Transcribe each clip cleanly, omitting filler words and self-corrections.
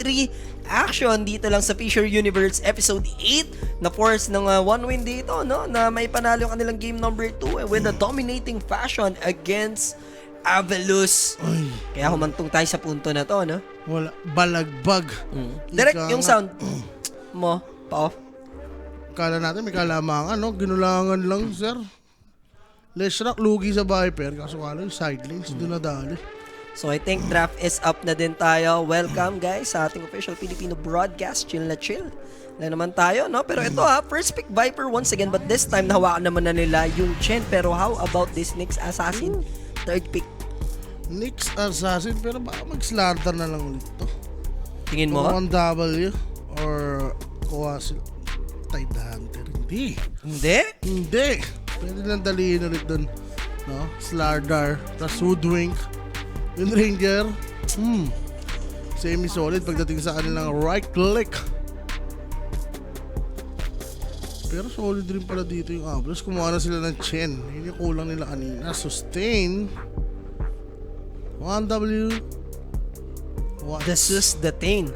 3 action dito lang sa Fisher Universe Episode 8 na force ng one win dito, no? Na may panalo yung kanilang game number 2 with a dominating fashion against Avelus. Ay, Kaya humantong tayo sa punto na to, no? wala. Balagbag. Direct Ika yung nga. sound mo, pa-off. Kala natin may kalamangan, no? Ginulangan lang, sir. Leshrak, lugi sa Viper. Kaso kala yung side lanes, doon nadali. So I think draft is up na din tayo. Welcome guys sa ating official Filipino broadcast. Chill na chill. Na naman tayo, no? Pero ito first pick Viper once again. But this time, nahawakan naman na nila yung Chen. Pero how about this Nyx Assassin? Third pick. Nyx Assassin, pero baka mag-slaughter na lang ulit to. Tingin mo? Kung W or kuha sila. Tide Hunter. Hindi. Hindi? Hindi. Pwede lang dalihin ulit dun. No? Slardar. Tapos Hoodwink. Yung Ranger. Semi-solid pagdating sa kanilang right click. Pero solid rin pala dito yung Ablus. Kumuha na sila ng Chen. Yun yung kulang nila kanina. Sustain. 1W. This is the Tane.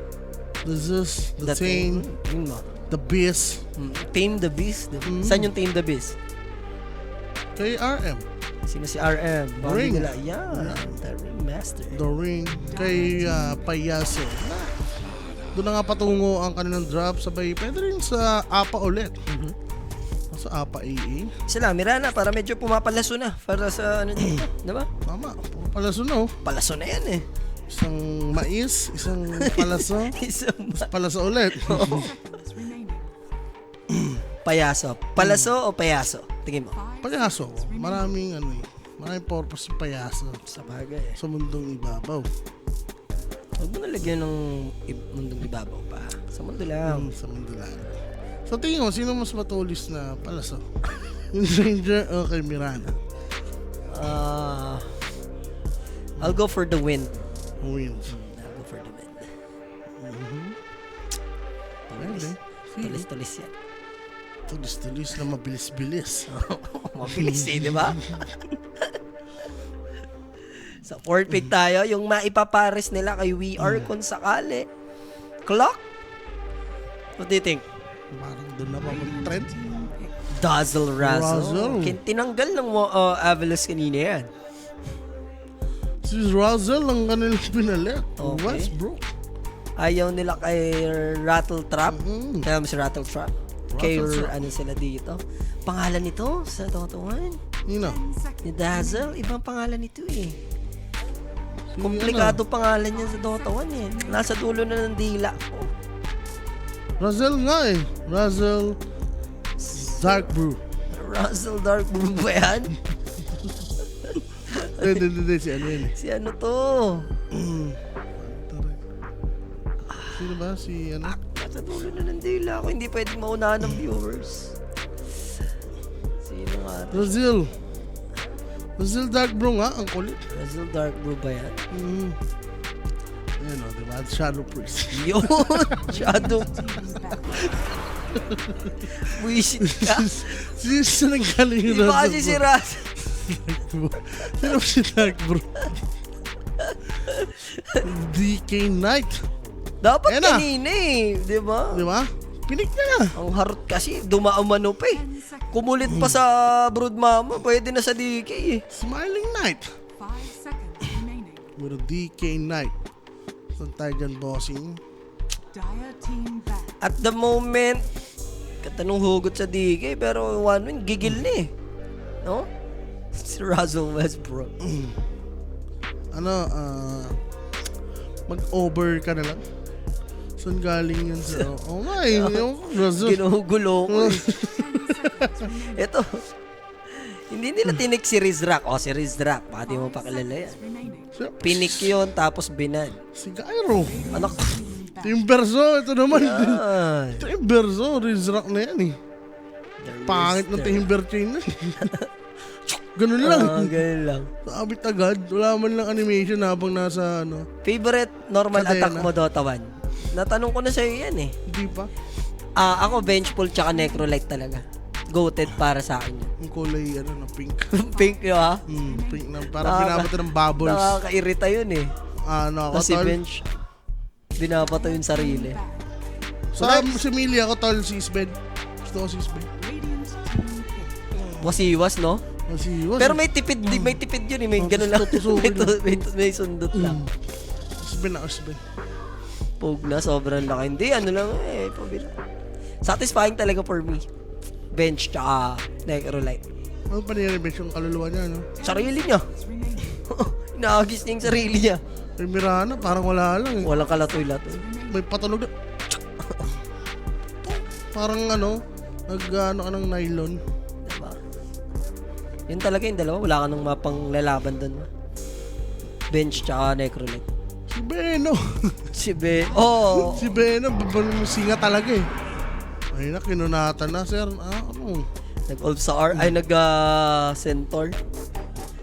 This is the Tane. Tingin mo. The Beast. Tame the Beast. Saan yung Tame the Beast? Kay RM. Sino si RM? Baka Ring. nila. Yeah. The Ring Master. The Ring. Kay Payaso. Doon na nga patungo ang kanilang drop. Sabay, pwede rin sa APA ulit. Sa APA AA. Sila, Mirana, para medyo pumapalaso na. Para sa ano dito. Diba? Tama. Palaso na oh. Palaso na yan eh. Isang mais, isang palaso. Isang Palaso ulit. payaso. Palaso o payaso? Tingin mo. Payaso. Maraming maraming purpose yung payaso Sa bagay eh. sa mundong ibabaw. Huwag mo nalagyan ng mundong ibabaw pa. Sa mundo lang. Sa mundo lang. So tingin mo, sino mas matulis na palaso? Yung Ranger o kay Mirana? I'll go for the win. Wins. I'll go for the win. Pwede. Tulis-tulis yan. Tulis-tulis na mabilis-bilis. Mabilis eh, di ba? Sa fourth pick tayo, yung maipapares nila kay VR kung sakali. Clock? What do you think? Parang doon na pa mag-trend. Dazzle Razzle. Razzle. Tinanggal ng Avelus kanina yan. Si Razzle ang kanilang pinalit. Okay. Westbrook. Ayaw nila kay Rattle Trap. Kaya mo si Rattle Trap. Kay Rattle Trap. ano sila dito. Pangalan nito sa Totoan. Nino? Ni Dazzle, ibang pangalan nito eh. Si Komplikado pangalan niya sa Dota 1 eh. Nasa dulo na ng dila. Oh. Razzle nga eh. Razzle Dark Brew. Russell Dark Brew ba yan? Hindi. Si ano yun eh. Si ano to? Sino ba? Si ano? Nasa dulo na ng dila ako. Hindi pwedeng maunahan ng viewers. Sino nga? Razzle. Razzle Dark Brew nga. Ang kulit. Russell Dark Brew ba yan? Ayan o, diba? Shadow Priest. Yun! Shadow. Buisit ka. Sino nanggaling yung Iba Razzle kasi si Brew? Russell. Sino si Dark Brew? DK Knight. Dapat Ayan na. kanina eh. Di ba? Di ba? Pinik niya na. Ang harot kasi, dumaamano pa eh. Kumulit pa sa Brood Mama, pwede na sa DK eh. Smiling Knight. 5 seconds remaining. With a DK Knight. Saan tayo dyan, bossing? Dire team back. At the moment, katanong hugot sa DK, pero one win, gigil na eh. No? Si Russell Westbrook. Mag-over ka na lang. Saan galing yun sa... Oo nga eh. Yung Razzle. Ginugulo ko eh. Ito. Hindi nila tinik si Rizrak. O, si Rizrak. Baka di mo pa kilala yan. Pinik yun, tapos binan. Si Gyro. Anak. Team Berso. Ito naman. Yan. Team Berso. Rizrak na yan eh. Pangit na Timber Chain na eh. Ganun lang. Ganun lang. Sabit agad. Wala man lang animation habang nasa ano. Favorite normal Kadena. attack mo, Dota 1? Natanong ko na sa'yo yan eh. Hindi pa. Ako, Vengeful tsaka Necrolite talaga. Goated para sa akin yun. Yung kulay na pink. Pink yun ha? Pink na. Parang pinabot ng bubbles. Nakakairita yun eh. Ano ako Tapos si tol? Bench. Binabato yung sarili. Sa Similia ko, tol, si Isbed. Gusto ko si Isbed. Radiant team kill. Wasiwas, no? Kasi, Pero may tipid, may tipid yun eh. May ganun lang. tutusukin may sundot lang. Isbed na Isbed. Pog na, sobrang laki. Hindi, ano lang eh. Pabila. Satisfying talaga for me. Bench, tsaka Necrolite. Ano pa nire-bench yung kaluluwa niya, no? Sarili niya. Inaagis niya yung sarili niya. May Mirana, parang wala lang eh. Walang kalatoy-latoy. May patulog na. Parang ano, nag-ano ka ng nylon. Diba? Yun talaga yung dalawa. Wala ka nang mapang lalaban doon. Bench tsaka Necrolite. Si Beno. Si Ben. Oh. Si Beno, singa talaga eh. Ay na, kinunatan na, sir. Ano? Nag-Olf sa R. Ay, Centaur.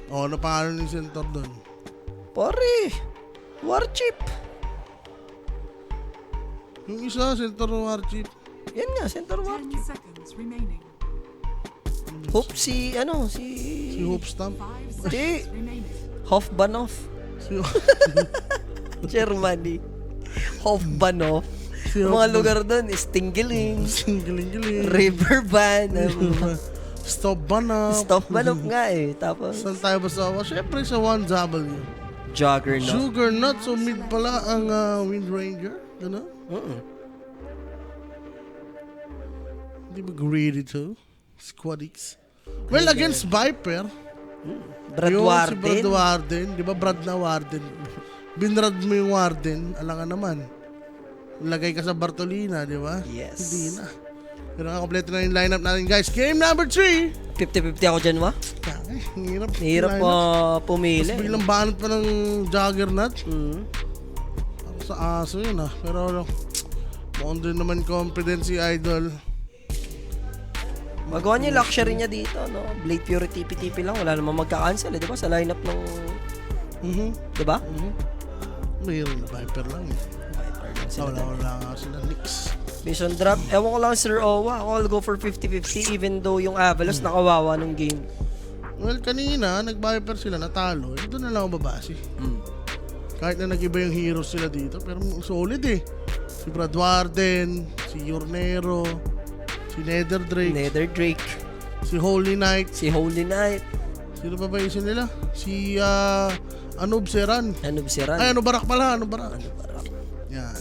Ano pangalan ni Centaur doon? Pare. Warchip. Yung isa, Centaur Warchip. Yan nga, Centaur 10 Warchip. seconds remaining. Hope si, ano, si... Si Hope Stamp. 5 Si seconds remaining. Hofbanov. Si Germany. Hofbanov. Si Ang mga lugar doon is Tingiling, Giling-giling. Riverban, Stop Banap. Stop Manok nga eh. Tapos, Saan tayo ba sa... Siyempre sa 1W. Juggernaut. Sugar Nut. So mid pala ang Wind Ranger. Gano'n? Hindi ba greedy to? Squad X. Well, against Viper. Brad Yung Warden. Si Brad Warden. Di ba Brad na Warden? Binrad mo yung Warden. Alangan naman. Lagay ka sa Bartolina, di ba? Yes. Hindi na. Pero nga, kompleto na yung lineup natin, guys. Game number 3! 50-50 ako dyan, ma. Ay, hirap. Hirap Lineup. pumili. Tapos biglang banat pa ng Juggernaut. Mm. Ako sa aso yun Pero mukhang din naman confident si Idol. Magawa niya yung luxury niya dito, no? Blade Fury TP-TP lang. Wala namang magka-cancel, eh, di ba? Sa lineup ng... Di ba? Mayroon na Viper lang eh. Viper lang sila. Wala nga sila Nix. Vision drop. Ewan ko lang, Sir Owa. Ako, I'll go for 50-50 even though yung Avalos nakawawa ng game. Well, kanina, nag-Viper sila, natalo. Doon na lang ako babasi. Kahit na nag-iba yung heroes sila dito, pero solid eh. Si Brad Warden, si Yornero, si Nether Drake, Nether Drake. si Holy Knight. Si Holy Knight. Sino pa ba isa nila? Si Anub Seran. Anub si Ran. Ay, Barak pala, Barak. Yan.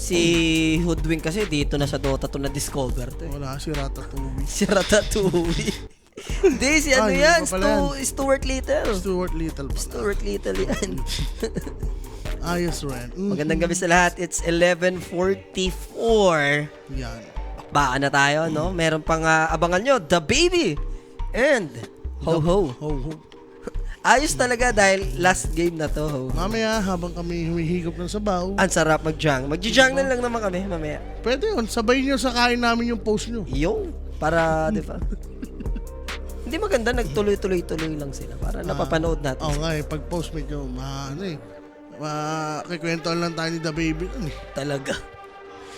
Si Hoodwink kasi dito na sa Dota to na-discover to eh. Wala, si Ratatouille. Si Ratatouille. Hindi, si ano hindi yan? pa pala yan. Stuart Little. Stuart Little pala. Stuart Little yan. Ayos rin. Magandang gabi sa lahat. It's 11:44. Yan. Baka na tayo, no? Meron pang abangan nyo, The Baby and Ho Ho. Ho, ho. Ayos talaga dahil last game na to, Ho. Mamaya, habang kami humihigop ng sabaw, Ang sarap mag-jang. Mag-jang na lang naman kami mamaya. pwede yun. Sabay nyo sa kain namin yung post nyo. Yo, para, di ba? Hindi maganda, nagtuloy-tuloy-tuloy lang sila para napapanood natin. Oo nga eh, pag post medyo kikwentuhan lang tayo ni The Baby nun eh. Talaga.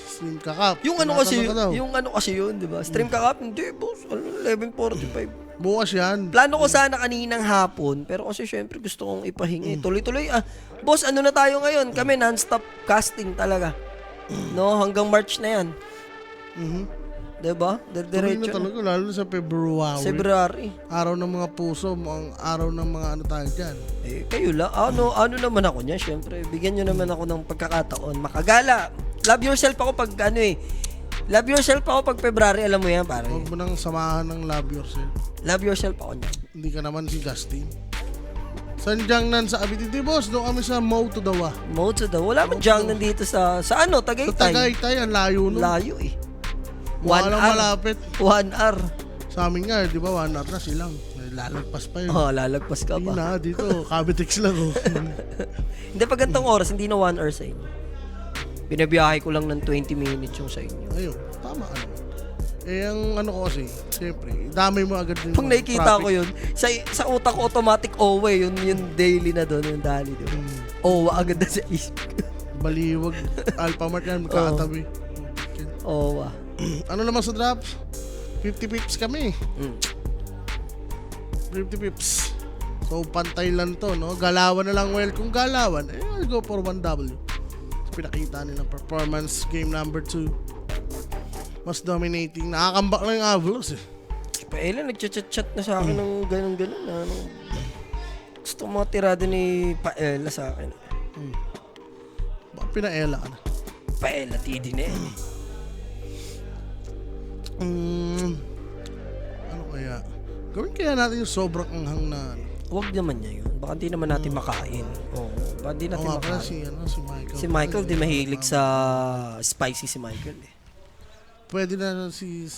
Stream kakap. Yung ano kasi, Tinatanong ka daw. yung ano kasi yun, di ba? Stream ka up, hindi, boss. 11:45. Bukas yan. Plano ko sana kaninang hapon, pero kasi syempre gusto kong ipahingi. Tuloy-tuloy, boss, ano na tayo ngayon? Kami non-stop casting talaga. No, hanggang March na yan. Diba? Tuloy na Diretso. talaga, lalo na sa February. February. Araw ng mga puso, ang araw ng mga ano tayo dyan. Eh, kayo lang. Ano naman ako niya, syempre. Bigyan nyo naman ako ng pagkakataon. Makagala. Love yourself ako pag Love yourself ako pag February, alam mo yan, pare. Huwag mo nang samahan ng love yourself. Love yourself ako niya. Hindi ka naman si Justin. Sanjang nan sa Abititi Boss, doon kami sa Mo to Dawa. Moto daw. Wala man dyan nandito sa ano, Sa Tagaytay. Tagaytay, ang layo nun. Layo eh. Mukha 1 lang hour. malapit. 1 hour. Sa amin nga, di ba, 1 hour na silang. Lalagpas pa yun. Oh, lalagpas ka Hindi pa. na, dito, Cavitex lang oh. Hindi pa gantong oras, hindi na 1 hour sa inyo. Binabiyahe ko lang ng 20 minutes yung sa inyo. Ayun, tama ano. Eh, ang ano ko kasi, siyempre, damay mo agad yung Pag nakikita ko yun, sa utak ko automatic OWA, yung daily na doon, yung daily doon. OWA agad na sa isip ko. Baliwag, Alphamart yan, magkakatabi. OWA. Ano naman sa drop? 50 pips kami. 50 pips. So, pantay lang to, no? Galawan na lang, well, kung galawan, I'll go for 1W. pinakita nilang performance game number 2. Mas dominating. Nakakambak lang yung Avalos eh. Si Paella nagchat-chat na sa akin ng ganun-ganun. Ano. Gusto mo tirada ni Paella sa akin. Baka pinaela ka na. Paella, TD na yan. Ano kaya? Gawin kaya natin yung sobrang anghang na ano. Huwag naman niya yun. Baka di naman natin makain. Oo. Baka di natin Oo nga pala makain. si Michael. Si Michael di mahilig sa spicy si Michael eh. Pwede na si...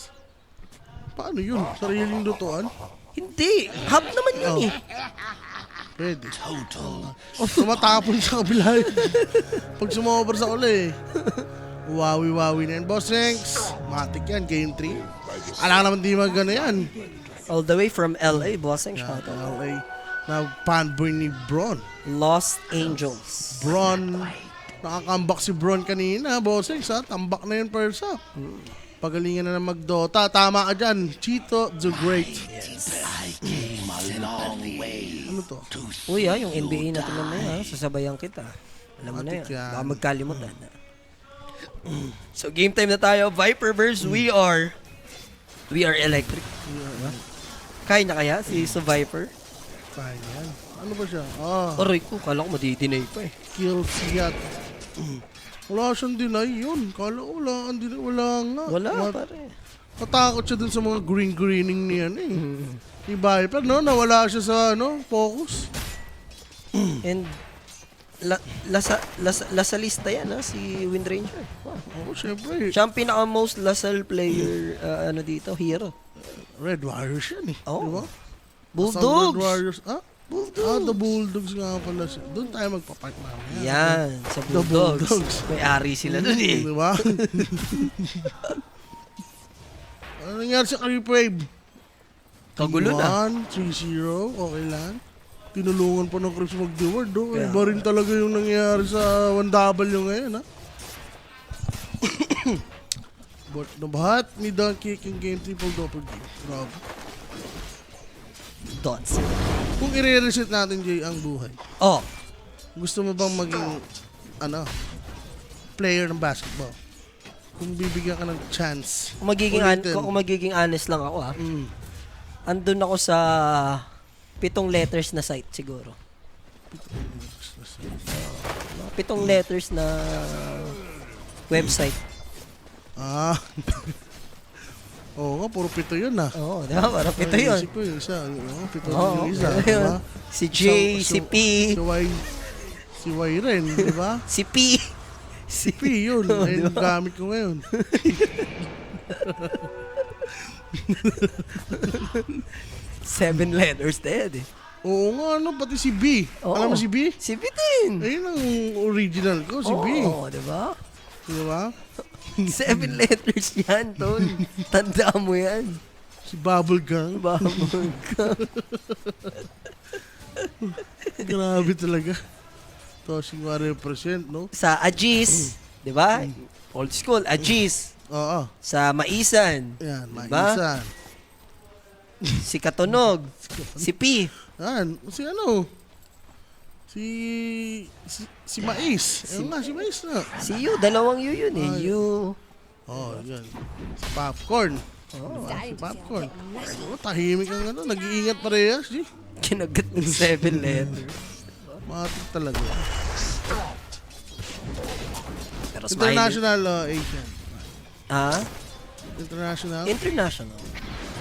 Paano yun? Sariling lutuan? Hindi. Hub naman yun eh. Pwede. Tumatapon sa kabila yun. Pag sumobra sa uli eh. Wawi-wawi na yan. Boss Ranks, matik yan. Game 3. Alam naman di magano yan. All the way from LA, bossing shout out. LA. Na fanboy ni Bron. Lost Angels. Bron. Nakakambak si Bron kanina. Boss Ranks ha. Tambak na yun first up. Pagalingan na ng mag-Dota. Tama ka dyan. Chito the Great. Ano to? Uy yung NBA natin mamaya, sasabayan kita. Alam mo na yan. Matik yan. Baka magkalimutan. So game time na tayo. Viper versus We Are Electric. Kaya na kaya si Viper? Kaya yan. Ano ba siya? Ah, Aray ko, kala ko madidinay pa eh. kill siyat. Wala siyang deny yun. Kala ko wala ang deny. Wala nga. Wala pare. Natakot siya dun sa mga greening niyan eh. Ni Viper, no? Nawala siya sa focus. And lasa lista yan si Wind Ranger. Wow. Oo, syempre. Siya ang pinaka-most lasal player dito, hero. Red Warriors yan eh. Oh. Di ba? Bulldogs! Red Warriors. Ah? Bulldogs! Ah, the Bulldogs nga pala siya. Doon tayo magpapark namin. Yan, sa The Bulldogs. Bulldogs. May ari sila dun eh. Di ba? Ano nangyari sa Creep Wave? Kagulo na. 3-0, okay lang. Tinulungan pa ng Crips mag-deward, do. Iba rin talaga yung nangyari sa 1W ngayon, ha? But nabahat ni Don kicking game triple double D. Grabe. Dots. Kung i-reset natin, Jay, ang buhay, Oh, gusto mo bang maging, player ng basketball? Kung bibigyan ka ng chance. kung magiging honest lang ako andun ako sa 7 letters na site siguro. 7 letters na website. Ah. Oo nga, puro 7 yun, ha? Oo, di ba? Para 7 yun. Isip ko yung isa. Oo, 7 Oo, yung isa, yun. di ba? Si J, si P, Si Y rin, di ba? si P. Si P yun. Ayun yung gamit ko ngayon. 7 letters na yan eh. Oo nga, pati si B. Oo. Alam mo si B? Si B din. Ayun ang original ko, si B. Oo, di ba? Di ba? 7 letters yan, tol. Tandaan mo yan. Si Bubblegum. Babag ka. Grabe talaga. Tossing 100%, no? Sa Ajis, di ba? Old school, Ajis. Oo. Sa Maisan, Yan, Diba? maisan. si Katunog, si P. Yan, si Mais. Ayun nga, si Mais na. Si U, dalawang U yun eh. Ay. U. Oh, yan. Si Popcorn. Oh. Si Popcorn. Oh, tahimik ang nag-iingat parehas. Eh. Kinagat ng 7 letters. Matik talaga. Pero smiley. International Asian. Ha? International. International.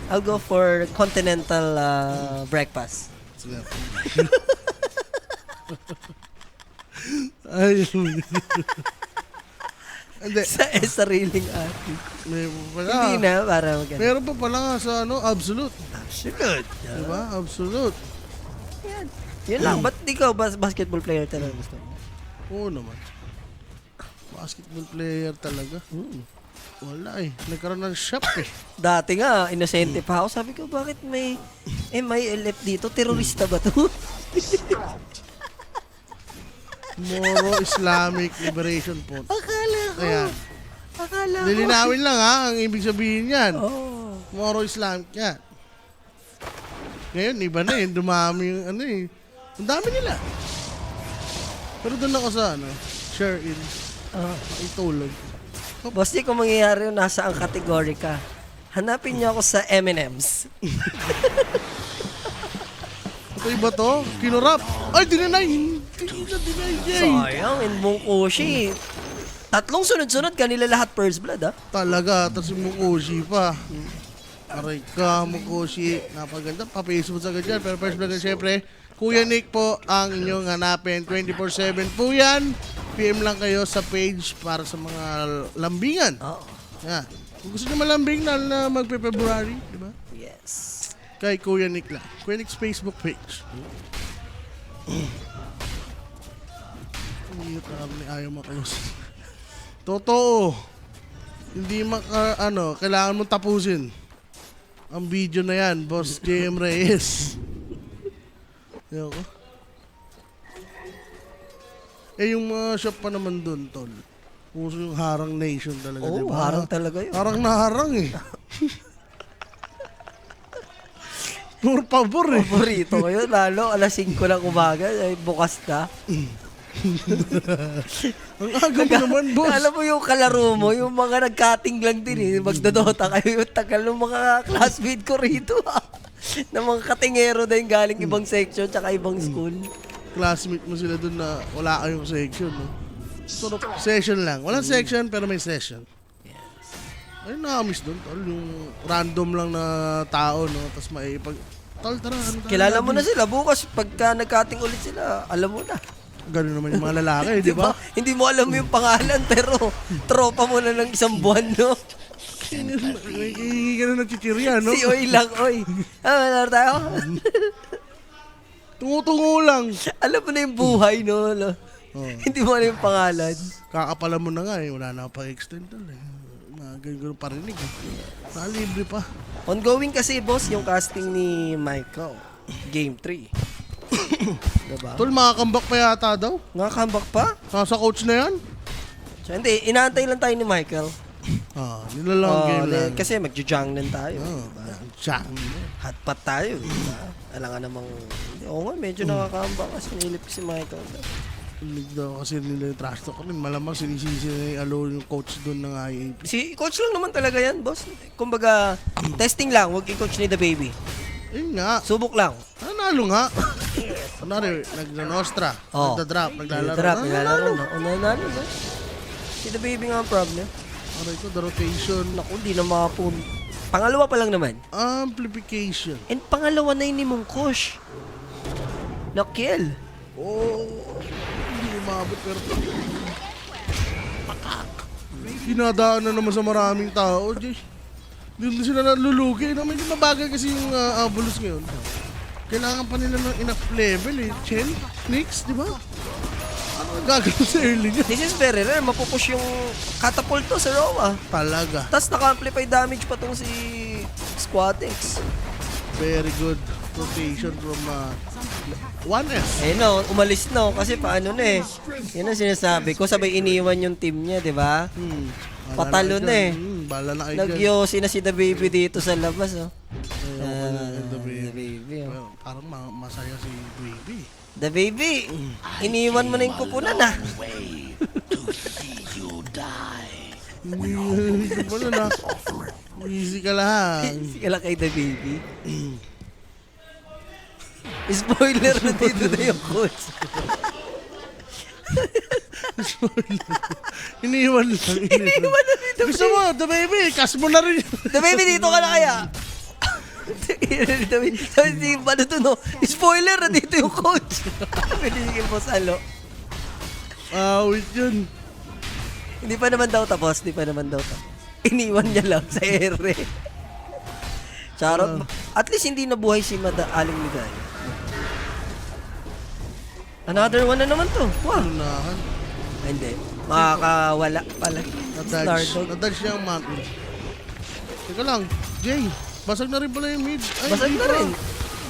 I'll go for continental breakfast. Sige. Ay. Hindi. Sa sariling atin. May Hindi na, para maganda. Meron pa pala nga sa Absolute. Absolute. Diba? Absolute. Yan. Yun lang. Ba't ikaw basketball player talaga gusto mo? Oo naman. Basketball player talaga. Wala eh. Nagkaroon ng shop eh. Dati nga, inosente pa ako. Sabi ko, bakit may MILF dito? Terorista ba to? Moro Islamic Liberation Front. Akala ko. Ayan. Akala ko. Lilinawin lang ha, ang ibig sabihin yan. Oh. Moro Islamic yan. Ngayon, iba na eh. Dumami yung eh. Ang dami nila. Pero doon ako sa share in. Itulog. Boss, di kung mangyayari yun, nasa ang kategory ka. Hanapin niyo ako sa M&M's. Ito iba to? Kinurap. Ay, dinay! Hindi na dinay, Jay. Sayang, Inmungkushi. Tatlong sunod-sunod, kanila lahat first blood, ha? Talaga, tapos yung Mukoshi pa. Aray ka, Mukoshi. Napaganda, pa-Facebook sa ganyan. Pero first blood na syempre, Kuya Nick po ang inyong hanapin. 24/7 po yan. PM lang kayo sa page para sa mga lambingan. Oo. Yan. Kung gusto nyo malambing na magpe-February, di ba? Yes. Kay Kuya Nick lang. Kuya Nick's Facebook page. Mute na kami, ayaw makalus. Totoo. Hindi kailangan mong tapusin ang video na yan, Boss JM Reyes. Ayoko. Yung mga shop pa naman dun, tol. Puso yung Harang Nation talaga, Oo, di ba? harang talaga yun. Harang na harang eh. Por favor eh. Paborito ko yun, lalo alas 5 ng umaga, ay bukas na. Ang aga mo naman, boss. Alam mo yung kalaro mo, yung mga nag-cutting lang din eh. Magdodota kayo, yung tagal ng mga classmate ko rito. Na mga katingero din galing ibang section tsaka ibang school. Classmate mo sila dun na wala kayong section, no? Session lang. Walang section, pero may session. Ay, nakamiss dun, tol. Yung random lang na tao, no? Tapos maipag... Tol, tara, ano tayo? Kilala mo na sila. Bukas, pagka nag-cutting ulit sila, alam mo na. Ganun naman yung mga lalaki, di ba? Hindi mo alam yung pangalan, pero tropa mo na ng isang buwan, no? Hindi ka na nagchichirya, no? Si Oy lang, Oy. Ano tayo? Tungo-tungo lang. Alam mo na yung buhay, no? Oh. Hindi mo alam yung pangalan. Kakapala mo na nga eh. Wala na pa extend tol eh. Mga ganyan parinig eh. Nakalibre pa. Ongoing kasi, boss, yung casting ni Michael. Game 3. Diba? Tol, makakambak pa yata daw. Nakakambak pa? Nasa coach na yan. So, hindi, inaantay lang tayo ni Michael. Nilalang game lang. Kasi magja-junglen tayo. Jack. Hotpot tayo. Diba? Alam namang... Oo nga, medyo nakakambak kasi nilip ko si Michael. Hindi daw kasi nila yung trash talk rin. Malamang sinisisi na yung alo yung coach doon ng IAP. Si coach lang naman talaga yan, boss. Kumbaga, testing lang, wag i-coach ni The Baby. Yun nga. Subok lang. Nanalo nga. Kunwari, nagna-nostra. Oh. Nagda-drop. Naglalaro. Naglalaro. Nanalo, no? Si The Baby nga ang problem. Aray ko, the rotation. Naku, di na makapun. Pangalawa pa lang naman. Amplification. And pangalawa na yun ni Mungkush. Nakiel. Oh, hindi umabot pero hinadaan na naman sa maraming tao, Jay. Hindi sila nalulugi. No? Medyo mabagal kasi yung Abulos ngayon. Kailangan pa nila ng enough level eh. Chen, Nix, di ba? Ano ang gagawin sa early niya? This is very rare. Mapupush yung catapult to sa Roa. Talaga. Tapos naka-amplify damage pa tong si Squatex. Very good rotation from 1S. Eh no, umalis no. Kasi paano na eh. Yan ang sinasabi ko. Sabay iniwan yung team niya, di ba? Patalo na eh. Bala na kayo dyan. Nagyosi na si The Baby dito sa labas, oh. The The Baby, oh. Well, parang masaya si Baby. The Baby, iniwan mo na yung kupunan, ah. Hindi mo na. Easy ka lang. Sige lang kay The Baby. Spoiler na dito na yung coach. Iniwan lang. Iniwan na dito. Gusto mo, The Baby, kas mo na rin. The Baby, dito ka na kaya? Sabi si Bano to, no? Spoiler na dito yung coach. Pinigil mo sa alo. Wait yun. Hindi pa naman daw tapos. Iniwan niya lang sa ere. Charot. At least hindi nabuhay si Aling Ligay. Another one na naman to. Wow. Unahan. Hindi. Makakawala pala. Nadodge niya ang mountain. Teka lang, Jay. Basag na rin pala yung mid. Ay, Basag di na pa. rin.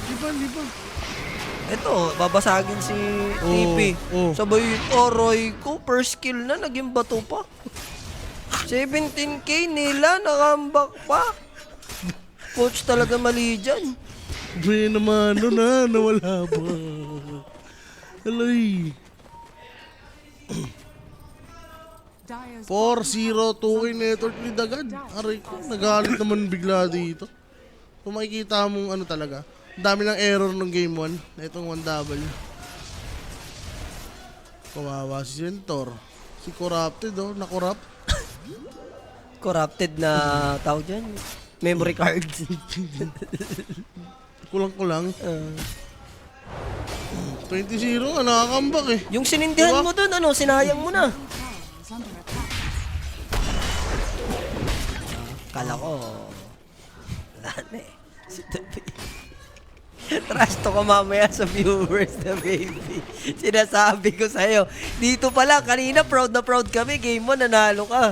Di pa. Ito, babasagin si TP. Sabay, Roy ko, first kill na, naging bato pa. 17k nila, nakambak pa. Coach talaga mali dyan. May naman, nawala pa. Alay. Dyer's 4-0, 2 network lead agad. Aray ko, nagalit naman bigla dito. Kung makikita mong ano talaga, ang dami ng error nung game 1. Itong 1W. Kawawa si Centaur. Si Corrupted, oh, na-corrupt. Corrupted na tawag dyan. Memory cards. Kulang-kulang. 20-0, nakakambak eh. Yung sinindihan Diba? mo dun, ano, sinayang mo na. is under attack. Kala ko, wala na eh. Si Trust to ka mamaya sa viewers na baby. Sinasabi ko sa'yo. Dito pala, kanina proud na proud kami. Game mo, nanalo ka.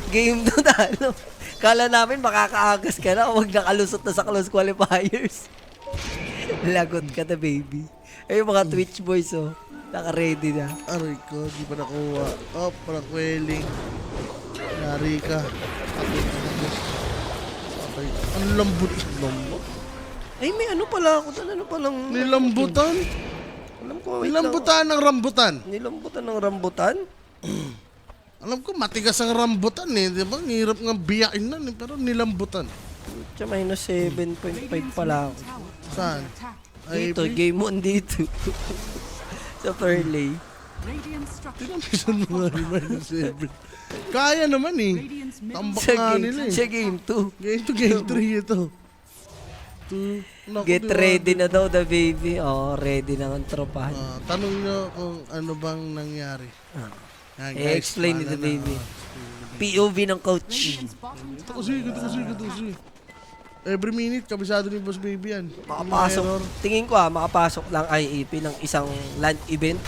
Game 2, talo. Kala namin makakaagas ka na. Huwag nakalusot na sa close qualifiers. Lagot ka na baby. Ay, yung mga Twitch boys, oh. Naka-ready na. Aray ko, di pa nakuha. Oh, parang quelling. Yari ka. Patay. Ang lambot. Lambot? Ay, may ano pala ako doon. Ano palang... Nilambutan? Alam ko, wait lang. Nilambutan ng rambutan. Nilambutan ng rambutan? Alam ko, matigas ang rambutan eh. Di ba? Ang hirap nga biyakin nun eh. Pero nilambutan. Tsaka minus 7.5 pala ako. Tower Saan? attack. Dito, IP? game 1 dito. Sa Fairlay. Radiant structure. Minsan mga minus 7. Kaya naman eh. Radiant's middle Tambak Sa nga game, nila eh. sa game 2. Game 3 ito. Naku, Get di ba? ready na daw the baby. Oh, ready na ang tropahan. Tanong nyo kung ano bang nangyari. Yan, guys, I-explain ni the bahala na. baby. POV ng coach. Radiant's bottom Ito tower. kasi. Every minute, kabisado ni Boss Baby yan. Makapasok. Error. Tingin ko makapasok lang IEP ng isang land event.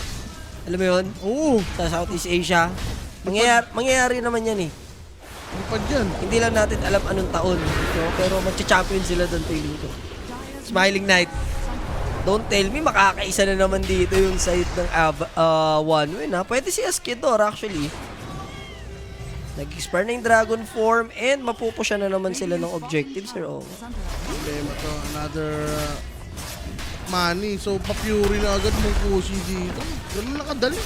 Alam mo yun? Oo, Sa Southeast Asia. Mangyayari naman yan eh. lipad yan. Hindi lang natin alam anong taon. No? Pero magcha-champion sila doon feeling ko. Smiling Knight. Don't tell me, makakaisa na naman dito yung side ng one win ha. Pwede si Askidor actually. Nag-expire na yung Dragon Form and mapupusya na naman sila ng objectives or oh. Is under attack. Problema to, another money. So, pa-fury na agad mong kushi dito. Ganun nakadali.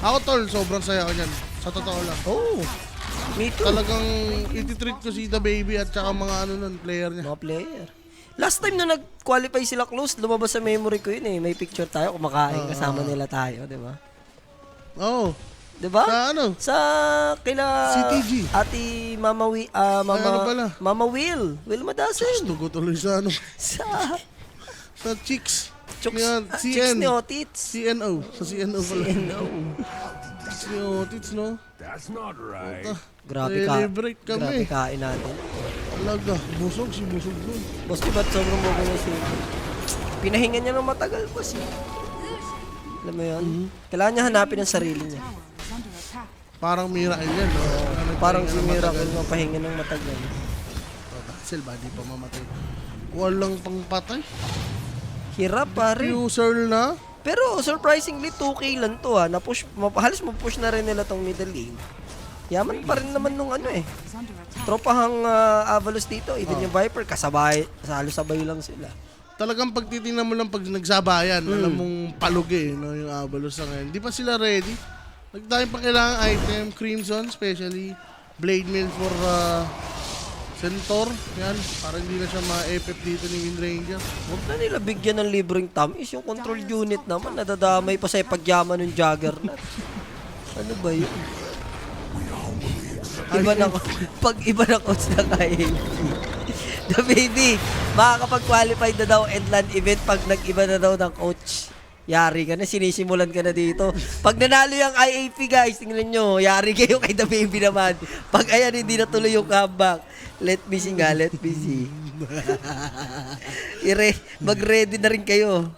Ako tol, sobrang saya ko niyan. Sa totoo lang. Oh, me too. Talagang ititreat ko si The Baby at saka mga ano nun, player niya. Mga player. Last time na nag-qualify sila close, lumabas sa memory ko yun eh. May picture tayo, kumakain kasama nila tayo, di ba? Oo. Di ba? Sa ano? Sa kila CTG. Ati Mama ano pala? Mama Will Madasin. Tugo tuloy sa ano. Sa Sa Chicks. Chooks, Yan, Chicks CN. ni Otits. CNO. Sa CNO pala. CNO. Si Otits, no? Grabe Celebrate kami. Grabe kain natin. Alaga. Busog si Busog dun. Boss, di ba't sobrang buko na siya? Pinahinga niya ng matagal, boss. Eh. Alam mo yun? Kailangan niya hanapin ang sarili niya. Tower is under attack. Parang miracle yan, no? Parang si Miracle mapahinga ng matagal. Silva, di pa mamatay. Walang pangpatay. Hirap, pare. User na. Pero surprisingly, 2K lang to ha. Halos mapush na rin nila tong middle lane. Yaman pa rin naman nung ano eh. Is under attack. Tropahang Avalos dito, even yung Viper, kasabay, sabay lang sila. Talagang pag titingnan mo lang pag nagsabayan, alam mong palugi, no, yung Avalos na ngayon. Di pa sila ready. Nagtayo pa kailangan item, Crimson, especially Blade Mail for Centaur. Yan, para hindi na siya ma-FF dito ni Windranger. Huwag na nila bigyan ng libreng tamis. Yung control unit naman, nadadamay pa sa pagyaman ng Juggernaut. Ano ba yun? Iba na, pag iba na coach na kaya The baby, makakapag-qualify na daw and land event pag nag-iba na daw ng coach. Yari ka na, sinisimulan ka na dito. Pag nanalo yung IAP guys, tingnan nyo, yari kayo kay The Baby naman. Pag ayan, hindi na tuloy yung comeback. Let me see nga, let me see. Mag-ready na rin kayo.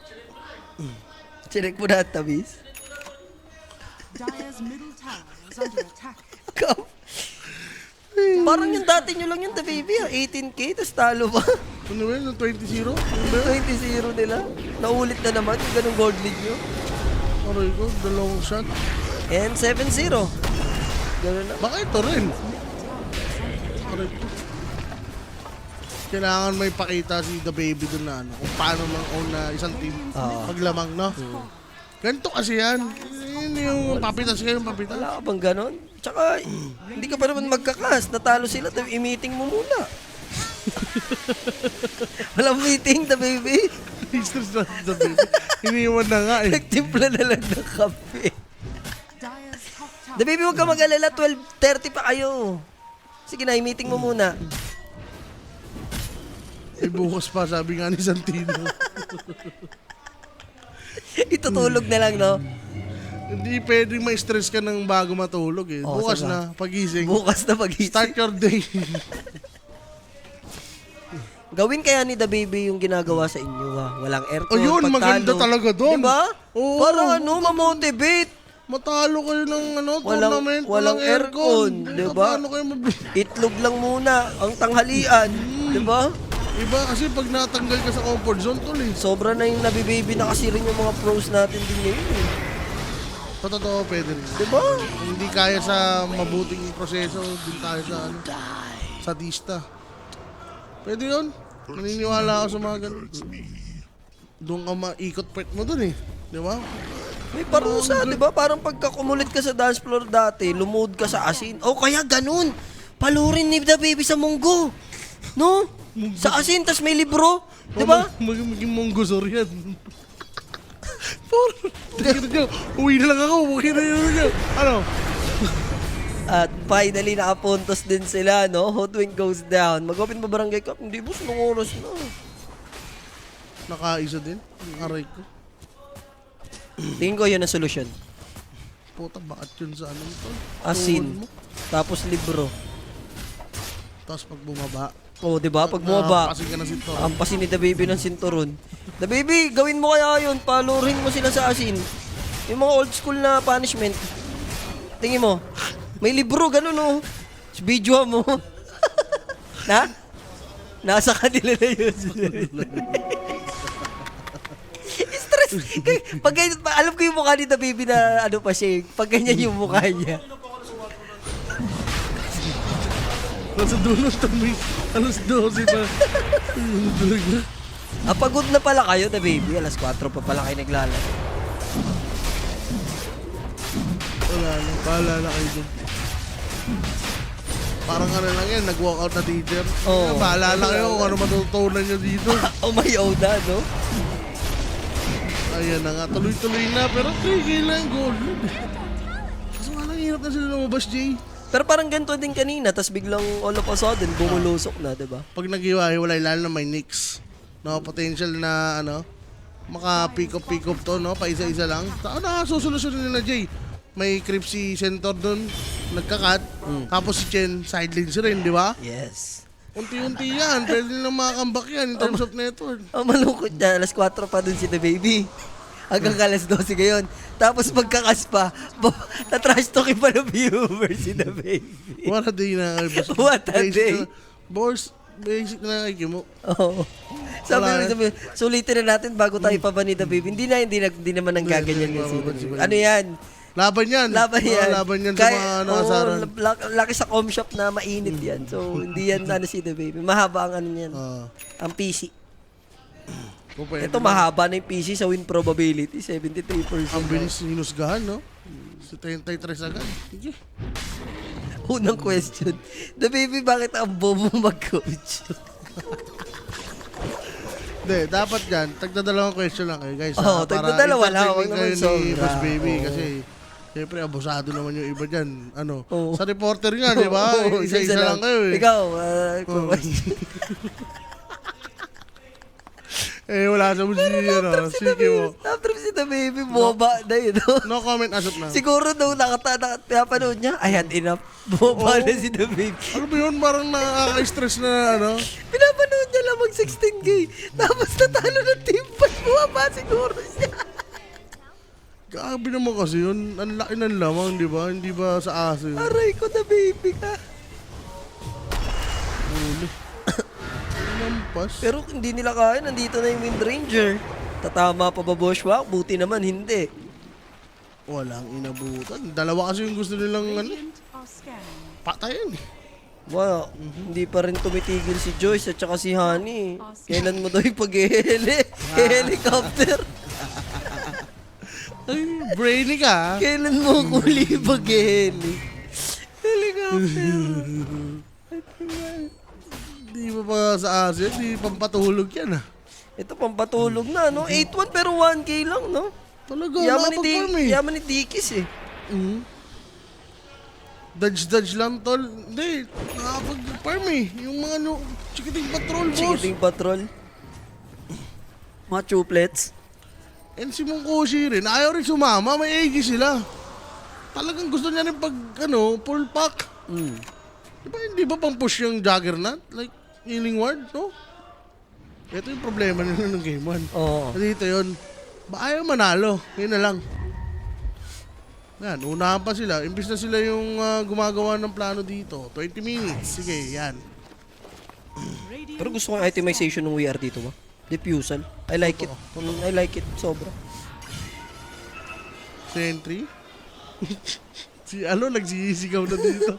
Chinek mo na ang tamis. Dyer's middle tower is under attack. Parang yung dati nyo lang yung The Baby, 18K, tapos talo pa. Ano ba yun, 20-0? 20-0 nila. Naulit na naman yung ganung gold league nyo. Aray ko, dalawang shot. And 7-0. Ganun na. Baka ito rin. Aray ko. Kailangan may pakita si The Baby dun na ano, kung paano mang own na isang team. Paglamang, no? Ganito kasi yan. Yun yung papitas kayo, papitas. Wala ka bang ganon? Tsaka, hindi ka pa naman magkakas. Natalo sila, i-meeting mo muna. Walang meeting, the baby. Stress na sa baby. Iniwan na nga eh. Nagtimpla na lang ng kape. Dire's top tower. The baby, huwag ka mag-alala. 12:30 pa kayo. Sige na, i-meeting mo muna. Eh, bukas pa, sabi nga ni Santino. Itutulog na lang, no? Hindi pwedeng ma-stress ka ng bago matulog eh. Oh, Bukas saka. na, pagising. Bukas na pag-isip. Start your day. Gawin kaya ni The Baby yung ginagawa sa inyo, ha? Walang aircon, Oh, yun, pagtalo. maganda talaga doon. Diba? Oo. Para mamotivate. Matalo kayo ng Walang- tournament, walang aircon, diba? Paano kayo Itlog lang muna ang tanghalian. Diba? Iba kasi pag natanggal ka sa comfort zone, tol eh. Sobra na yung nabibaby na kasi rin yung mga pros natin din ngayon. Eh. Sa totoo, pwede rin. Diba? Hindi kaya sa mabuting proseso, din tayo sa sadista. Pwede yun. Naniniwala ako sa mga ganun. Doon ka maikot part mo dun eh. Di ba? May parusa, di ba? Parang pagka kumulit ka sa dance floor dati, lumuhod ka sa asin. O kaya ganun. Palurin ni The Baby sa munggo. No? Sa asin, tas may libro. Di ba? Maging monggosor yan. Tignan nyo, uwi na lang ako. Uwi na yun. Ano? At finally, nakapuntos din sila, no? Hotwing goes down. Mag-open pa barangay cup. Hindi, boss, nung oras na. Nakaisa din. Aray ko. Tingin ko yun ang solusyon. Puta, bakit yun sa ano to? Asin. Tuhod mo. Tapos libro. Tapos pag bumaba. O, di ba? Pag bumaba, Kasi ka na sito. ampasin ni The Baby ng sinturon. The Baby, gawin mo kaya yun. Palurin mo sila sa asin. Yung mga old school na punishment. Tingin mo. May libro, ganun o. Video mo. Na? Nasa kanila na yun. Stress. Pag ganyan, alam ko yung mukha ni The Baby na ano pa siya. Pag ganyan yung mukha niya. Nasa dulo tabi. Alas 12 pa. Pagod na pala kayo, The Baby. Alas 4 pa pala kayo naglalaro. Wala lang. Bahala na kayo dun. Parang ano lang yan, nag-walkout na teacher. Oo. Bahala na kayo kung ano matutunan nyo dito. Oh my Oda, no? Ayan na nga, tuloy-tuloy na. Pero 3K lang goal. Kaso nga lang, hirap na sila lumabas, Jay. Pero parang ganito din kanina, tas biglang all of a sudden, bumulusok na, di ba? Pag nag-iwa-hiwalay, lalo na may Knicks. No, potential na, ano, maka-pick up to, no? Pa isa-isa lang. Nasusolusyonin nila, Jay. May creep si Center doon, nagkakat. Tapos si Chen, sidelines rin, di ba? Yes. Unti-unti yan. Pwede nilang makakambak yan in terms of network. Ang malungkot niya, alas 4 pa dun si The Baby. Hanggang alas 12 ngayon. Tapos pagkakas pa, na-trash talking pa ng viewers si The Baby. What a day na. What a day. Boss, basic na nakikimo. Oo. Sabi, sulitin na natin bago tayo pa ba ni The Baby. Hindi naman nang gaganyan yun si The Baby. Ano yan? Laban yan. Laban yan. Laban yan sa mga nakasaran. Laki sa com shop na mainit yan. So, hindi yan ano si The Baby. Mahaba ang ano yan. Ang PC. Ito mahaba na yung PC sa win probability. 73%. Ang bilis hinusgahan, no? Si 33 agad. Sige. Unang question. The Baby, bakit ang bobo mag-coach? Hindi, dapat yan. Tagdadalawang question lang kayo, guys. Oo, tagdadalawa lang. Huwag Para naman entertain kayo ni sobra. Boss Baby. Oo. Kasi, siyempre, abusado naman yung iba dyan. Ano? Oo. Sa reporter nga, di ba? Oo, Isa-isa lang kayo eh. Ikaw, Wala sa mo si, ano, sige mo. After si The Baby, boba na yun. No comment as of now. Siguro daw nakapanood niya, I had enough. Boba na si The Baby. Ano ba yun? Parang nakaka-stress na, ano? Pinapanood niya lang mag 16K. Tapos natalo ng team fight. Buwaba siguro siya. Grabe naman kasi yun. Ang laki ng lamang, di ba? Hindi ba sa aso yun? Aray ko, The Baby ka. Huli. Lampas. Pero hindi nila kaya, nandito na yung Wind Ranger. Tatama pa ba Bushwhack? Buti naman, hindi. Walang inabutan. Dalawa kasi yung gusto nilang, ano, Radiant are scanning. patayin. Wow, hindi pa rin tumitigil si Joyce at saka si Honey. Kailan mo daw yung pag-heli? Helicopter. Ay, brainy ka. Kailan mo huli pag-heli? Helicopter. Di ba pa sa Asia, di pampatulog yan ah. Ito pampatulog na, no? 8-1 pero 1K lang, no? Talaga, Yaman eh. Yaman ni Dikis eh. Dodge lang tol. Hindi, nakapag-farm eh. Yung mga chikiting patrol boss. Chikiting patrol. Mga chuplets. And si Mungkoshi rin, ayaw rin sumama, may AG sila. Talagang gusto niya rin pag, full pack. Di ba pang push yung Juggernaut? Like, healing ward, no? Ito yung problema nila ng game 1. Oo. Dito yun, ayaw manalo, yun na lang. Yan, unahan pa sila. Imbis na sila yung gumagawa ng plano dito. 20 minutes, sige, yan. Pero gusto ko yung itemization ng WR dito ba? Diffusal. I like it. I like it. Sobra. Sentry. Si nagsisigaw na dito.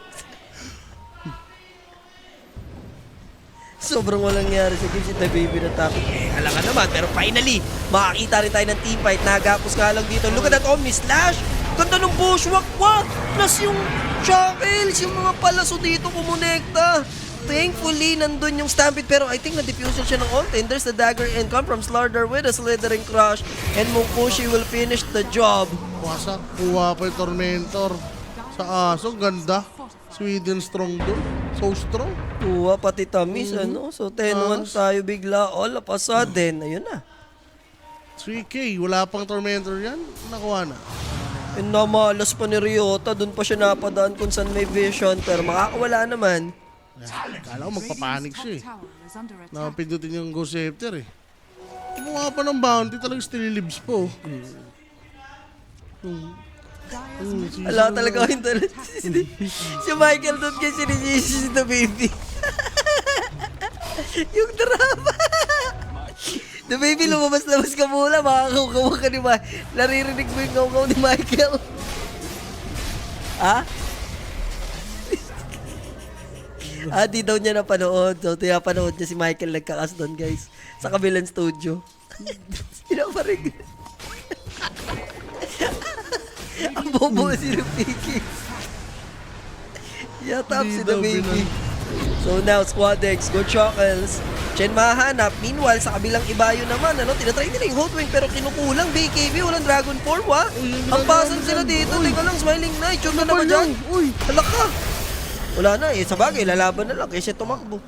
Sobrang walang nangyari sa game si The Baby na topic. Alam ka naman, pero finally, makakita rin tayo ng team fight. Nagapos nga lang dito. Look at that Omni Slash! Ganda ng bushwhack! Plus yung shackles, yung mga palaso dito kumonekta. Thankfully, nandun yung Stampede, pero I think na-diffusion siya ng ult. And there's the dagger income from Slardar with a slithering crush. And Mungkoshi will finish the job. Wasak, kuha pa yung Tormentor. Sa aso, ganda. Sweden strong doon. So strong. Kuha pati tamis, So 10-1 tayo bigla. All of a sudden, ayun na. 3K, wala pang Tormentor yan. Nakuha na. And namalas pa ni Ryota. Doon pa siya napadaan kung saan may vision. Pero makakawala naman. Kala ko magpapanik siya eh. Tower is under attack. Nakapindutin yung Ghost Scepter eh. Kumuha pa ng bounty, talagang still lives po. Ala talaga ako yung si Michael doon kasi sinisisi si The Baby. Yung drama. The Baby, lumabas-labas ka muna. Makakaw ka ni Michael. Naririnig mo yung ngaw ni Michael. Ha? Di daw niya napanood. So, pinapanood niya si Michael nagkakas doon, guys. Sa kabilang studio. Pinaparig. Ang bobo si Rafiki. Yatap si The Baby. So now, Squad X, good Chocals. Chen mahanap. Meanwhile, sa kabilang ibayo naman, tinatry nila yung Hotwing pero kinukulang. BKB, walang Dragon Form, ha? Ang basan sila dito. Teka lang, Smiling Knight. Shoot na naman dyan. Uy! Halaka. Wala na eh. Sa bagay, lalaban na lang kasi tumakbo.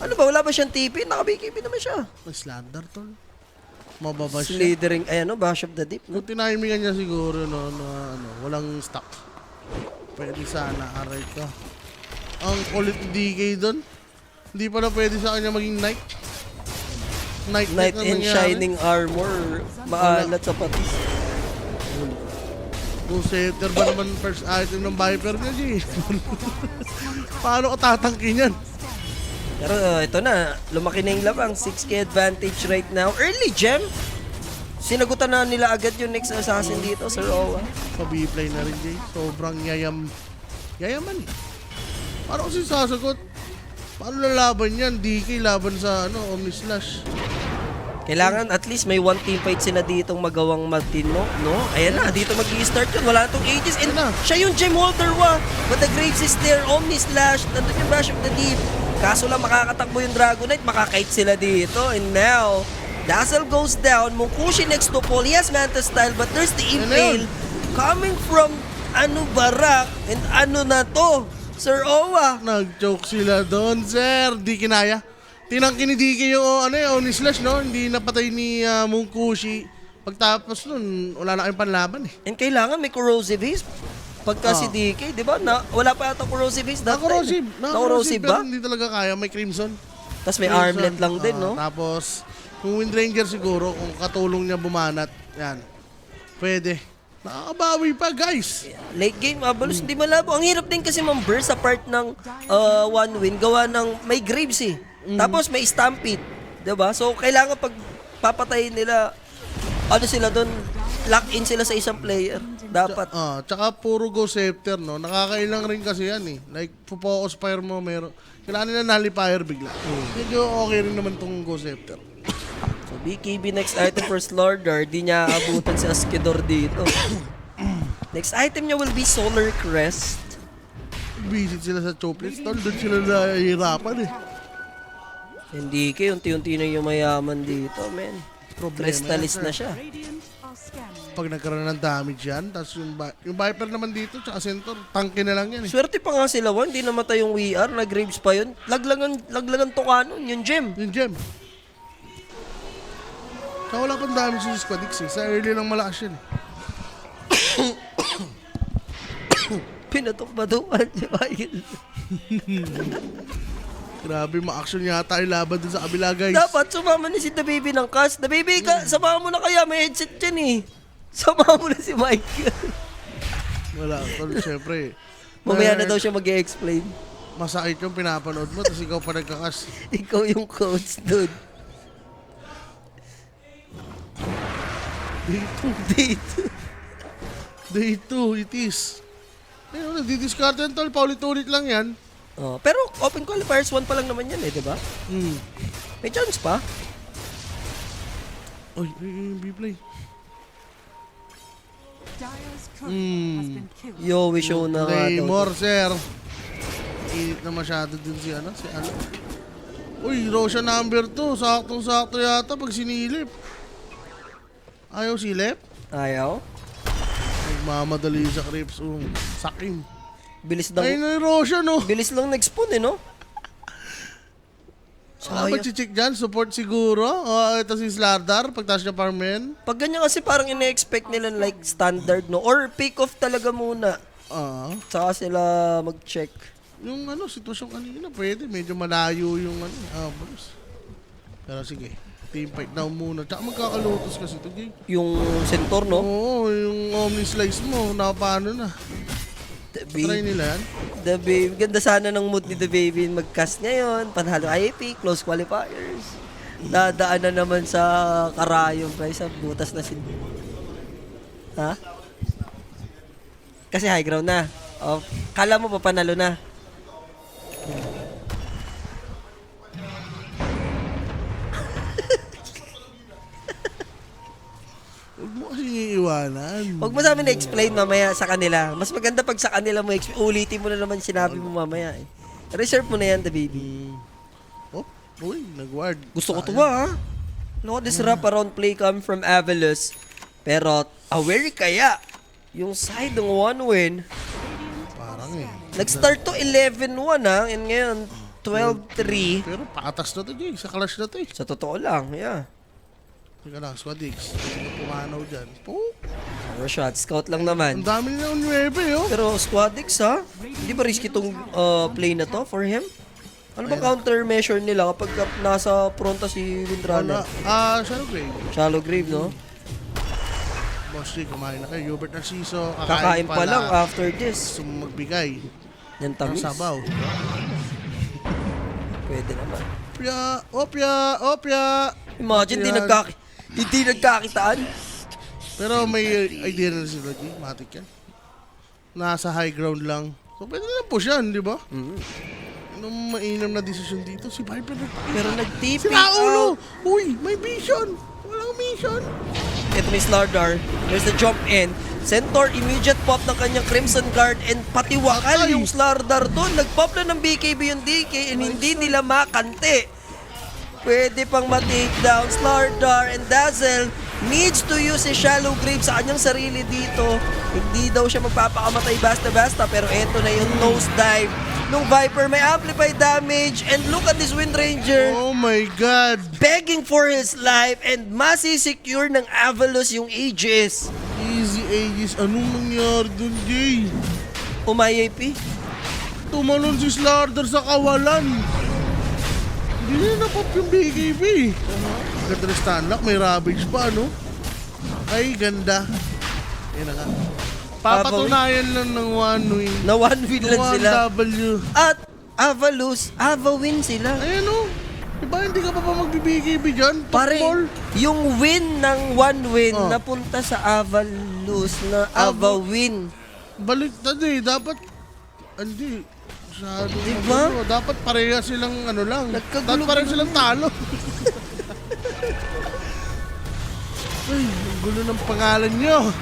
Ano ba? Wala ba siyang TP? Naka-BKB naman siya. May slander tol. Mababa siya. Slithering, Bash of the Deep. Kung tinimingan niya siguro walang stock. Pwede sana, aray ka. Ang kulit DK doon. Hindi pala pwede sa kanya maging Knight. Knight Knight na in nangyari. Shining Armor. Maalat sa patis. Kung setter ba naman first item ng Viper niya, G? Paano ka tatangkin yan? Pero ito na, lumaki na yung labang. 6K advantage right now. Early gem. Sinagutan na nila agad yung next assassin dito, Sir Owa. Sa B-play na rin, Jay. Sobrang yayaman eh. Paano kasi sasagot? Paano lalaban yan? DK laban sa Omni Slash. Kailangan at least may one team fight sila ditong magawang matino, no? Ayan na, dito mag-i-start yun. Wala na tong ages. And siya yung gem holder, But the Graves is there. Omni Slash. Nandun yung Bash of the Deep. Kaso lang makakatakbo yung Dragonite. Makakite sila dito. And now, Dazzle goes down. Mungkoshi next to Paul. He has Manta style, but there's the Impale coming from Barak. And na to? Sir Owa. Nag-joke sila doon, sir. Di kinaya. Tinangkin ni DK yung Omni Slash, no? Hindi napatay ni Mungkoshi. Pagtapos nun, wala na kayong panlaban eh. And kailangan may corrosive haste. Pagka si DK, di ba? Wala pa yata corrosive haste that time. Na-corrosive ba? Pero hindi talaga kaya. May Crimson. Tapos may armlet lang din, no? Tapos, kung Wind Ranger siguro, kung katulong niya bumanat, yan. Pwede. Nakakabawi pa, guys. Late game, balos hindi malabo. Ang hirap din kasi ma-burst sa part ng one win. Gawa ng may Graves eh. Tapos may Stampede. Diba? So, kailangan pag papatayin nila, sila doon, lock in sila sa isang player. Dapat. Tsaka puro Ghost Scepter, no? Nakakailang rin kasi yan eh. Like, focus fire mo, meron. Kailangan nila nalipayer bigla. Medyo okay rin naman tong Ghost Scepter. So BKB next item for Slardar. Di niya abutan si Askidor dito. Next item niya will be Solar Crest. Visit sila sa Choplets, tol. Doon sila nahihirapan eh. Hindi kayo, unti-unti na yung mayaman dito, men. Problema Crystallis yan, na sir. siya. Radiant are scanning. Pag nagkaroon ng damage yan, tapos yung Viper naman dito, tsaka Centaur, tanke na lang yan eh. Swerte pa nga sila, Juan. Hindi namatay yung WR. Nag-graves pa yun. Laglagan to kanon, yung gem. Yung gem. Tsaka wala pang damage sa Squad X eh. Sa early lang malakas yan eh. Pinatok ba doon? Grabe, ma-action yata yung laban dun sa kabila, guys. Dapat sumama ni si The Baby ng cast. The Baby, samahan mo na kaya. May headset dyan eh. Samahan mo na si Mike. Wala, tol, syempre. Mamaya na daw siya mag-explain. Masakit yung pinapanood mo, tapos ikaw pa nagkakas. Ikaw yung coach, dude. Dito. Day 2, it is. Ayun, nagdi-discard yan, tol. Paulit-ulit lang yan. Oh, pero Open Qualifiers 1 pa lang naman yan eh, di ba? Hmm. May chance pa. Uy, B-play. Dire's courier has been killed. Yo, we show na nga daw. Claymore, sir. Init na masyado dun si ano. Uy, Roshan number 2. Saktong-sakto yata pag sinilip. Ayaw silip? Ayaw. Nagmamadali sa creeps. Sakim. Bilis lang. Ayun na yung Roshan, no? Bilis lang nag-spawn eh, no? Saka ba chichik dyan? Support siguro? Ito si Slardar, pagtaas niya farmen. Pag ganyan kasi parang ine-expect nila like standard, no? Or pick off talaga muna. Saka sila mag-check. Yung ano, sitwasyon kanina, pwede. Medyo malayo yung ano. Boss. Pero sige, team fight now muna. Tsaka magkakalutos kasi ito, Jay. Yung Centaur, no? Oo, yung Omni Slice mo, paano na. The Try Baby. nila yan. The Baby. Ganda sana ng mood ni The Baby. Mag-cast ngayon. Panhalo IAP. Close qualifiers. Dadaan na naman sa karayom. Guys, butas na sin... Ha? Kasi high ground na. Oh, kala mo pa panalo na. Huwag mo kasi iiwanan. Huwag mo sa amin na-explain mamaya sa kanila. Mas maganda pag sa kanila mo ulitin mo na naman sinabi mo mamaya eh. Reserve mo na yan, The Baby. Oh, uy, nag-ward. Gusto ko to ha. No, this wrap around play come from Avalus. Pero aware kaya yung side ng 1 win. Parang eh. Nag-start to 11-1 ha. And ngayon 12-3. Pero patas na to, Jay. Sa clash na to eh. Sa totoo lang, yeah. Teka lang, Squad X. Pumanaw dyan. Oh, Zero shot. Scout lang ang naman. dami nila ng 9 oh. Pero Squad X ha? Hindi ba risky tong play na to for him? Ano ba countermeasure nila kapag nasa pronta si Windrana? Shadow Grave. Shallow grave, no? Boss Jay, kumain na kayo. Hubert Narciso, Kakain pa lang after this. Gusto mo magbigay Yan ng tamis. sabaw. Pwede naman. Opya. Imagine, Yan. hindi nagkakitaan. Pero may idea na sila, Jay. Matik yan. Nasa high ground lang. So, pwede na push yan, di ba? Anong mainam na desisyon dito? Si Viper na Pero nag-TP Sila ulo! out. Uy, may vision! Walang mission! Ito may Slardar. There's the jump in. Centaur, immediate pop ng kanyang Crimson Guard and patiwakal Patay. yung Slardar doon. Nag-pop na ng BKB yung DK and hindi nila makante. Pwede pang ma-take down. Slardar and Dazzle needs to use his Shallow Grave sa kanyang sarili dito. Hindi daw siya magpapakamatay basta-basta pero eto na yung nose dive nung Viper. May amplified damage and look at this Wind Ranger. Oh my God! Begging for his life and masisecure ng Avalus yung Aegis. Easy Aegis. Anong nangyari dun, Jay? Umayap. Tumalon si Slardar sa kawalan. Hindi na napop yung BKB. Ganda na Stanlock, may Ravage pa, no? Ay, ganda. Yan na nga. Papatunayan lang ng one win. Na 1 win lang sila. 1W. At Avalus, Ava-win sila. Ayan, no? Diba hindi ka pa mag-BKB dyan? Pare, Football? yung win ng 1 win Oh. napunta sa Avalus na Ava-win. Baliktad eh. Dapat, hindi. Masyado. Diba? Ano, dapat pareha silang ano lang. Nagkagulo- Dapat pareha silang talo. Ay, ang gulo ng pangalan nyo.